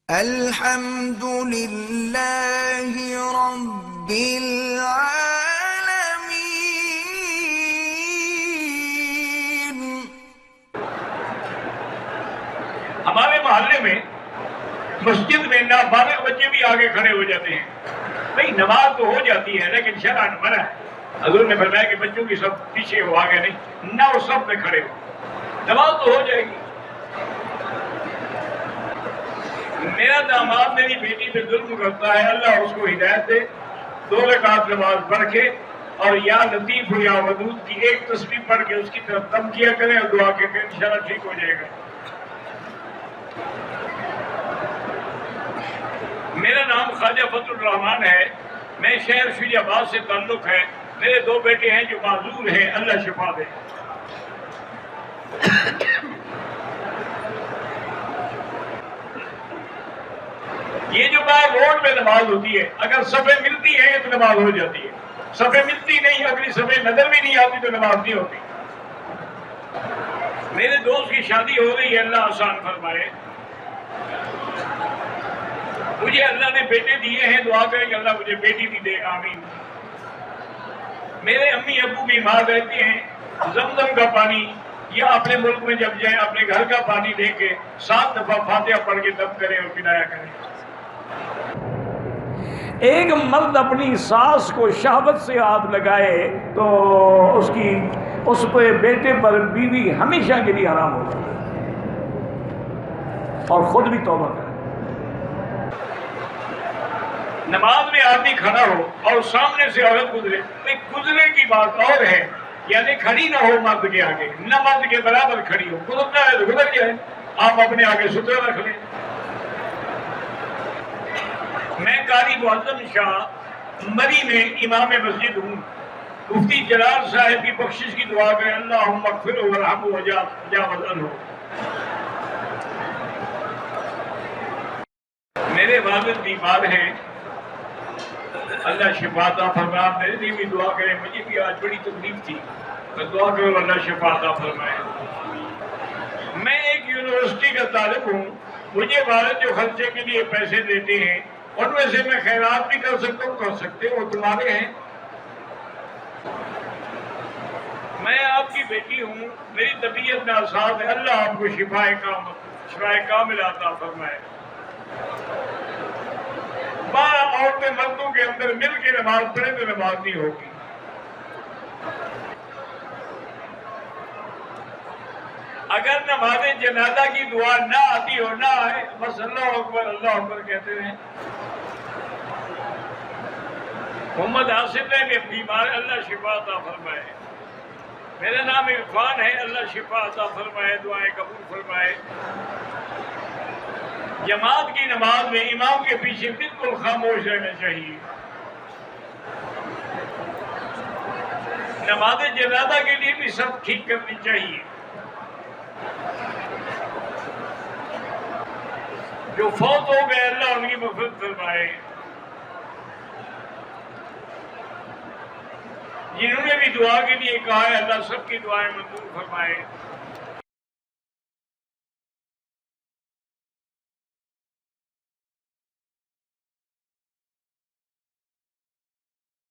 الحمد لله رب العالمين۔ ہمارے محلے میں مسجد میں نابالغ بچے بھی آگے کھڑے ہو جاتے ہیں۔ بھئی نماز تو ہو جاتی ہے لیکن شرع منع ہے۔ حضور نے فرمایا کہ بچوں کی سب پیچھے ہو، آگے نہیں، نہ وہ سب میں کھڑے ہو، نماز تو ہو جائے گی۔ میرا داماد میری بیٹی پہ ظلم کرتا ہے، اللہ اس کو ہدایت دے، 2 رکعت نماز پڑھ کے اور یا لطیف ہو یا ودود کی ایک تسبیح پڑھ کے اس کی طرف دم کیا کریں اور دعا کے انشاءاللہ ٹھیک ہو جائے گا۔ میرا نام خواجہ فضل الرحمان ہے، میں شہر فیض آباد سے تعلق ہے۔ میرے 2 بیٹے ہیں جو معذور ہیں، اللہ شفا دے۔ یہ جو بات روڈ میں نماز ہوتی ہے، اگر صفیں ملتی ہیں تو نماز ہو جاتی ہے، صفیں ملتی نہیں، اگلی صفیں نظر بھی نہیں آتی تو نماز نہیں ہوتی۔ میرے دوست کی شادی ہو رہی ہے، اللہ آسان فرمائے۔ مجھے اللہ نے بیٹے دیے ہیں، دعا کریں کہ اللہ مجھے بیٹی بھی دے، آمین۔ میرے امی ابو بیمار رہتے ہیں، زمزم کا پانی یا اپنے ملک میں جب جائیں اپنے گھر کا پانی لے کے 7 دفعہ فاتحہ پڑھ کے دم کریں اور پلایا کریں۔ ایک مرد اپنی ساس کو شہوت سے ہاتھ لگائے تو اس پہ بیٹے پر بیوی ہمیشہ کے لیے حرام ہو جائے اور خود بھی توبہ کرے۔ نماز میں آدمی کھڑا ہو اور سامنے سے عورت گزرے، گزرے کی بات اور ہے، یعنی کھڑی نہ ہو مرد کے آگے، نہ مرد کے برابر کھڑی ہو، گزرنا ہے تو گزر جائے، آپ اپنے آگے سترہ رکھ لیں۔ میں قاری معظم شاہ مری میں امام مسجد ہوں۔ مفتی جلال صاحب کی بخشش کی دعا کریں، اللہم اغفر ورحمہ وجاوز عنہ۔ میرے والد بیمار ہیں، اللہ شفا عطا فرمائے۔ میرے لیے بھی دعا کریں، مجھے بھی آج بڑی تکلیف تھی، میں دعا کروں اللہ شفا عطا فرمائے۔ میں ایک یونیورسٹی کا طالب ہوں، مجھے والد جو خرچے کے لیے پیسے دیتے ہیں ان میں سے میں خیرات بھی کر سکتا ہوں، کر سکتے وہ تمہارے ہیں۔ میں آپ کی بیٹی ہوں، میری طبیعت ناساز ہے، اللہ آپ کو شفائے کامل عطا فرمائے۔ 12 عورتیں مردوں کے اندر مل کے نماز پڑھیں تو نماز نہیں ہوگی۔ اگر نماز جنازہ کی دعا نہ آتی ہو، نہ آئے، بس اللہ اکبر کہتے ہیں۔ محمد آصف ہے کہ بیمار، اللہ شفا عطا فرمائے۔ میرا نام عرفان ہے، اللہ شفا عطا فرمائے، دعائیں قبول فرمائے۔ جماعت کی نماز میں امام کے پیچھے بالکل خاموش رہنا چاہیے۔ نماز جنازہ کے لیے بھی سب ٹھیک کرنی چاہیے۔ جو فوت ہو گئے اللہ ان کی مغفرت فرمائے، جنہوں نے بھی دعا کے لیے کہا ہے اللہ سب کی دعائیں منظور فرمائے۔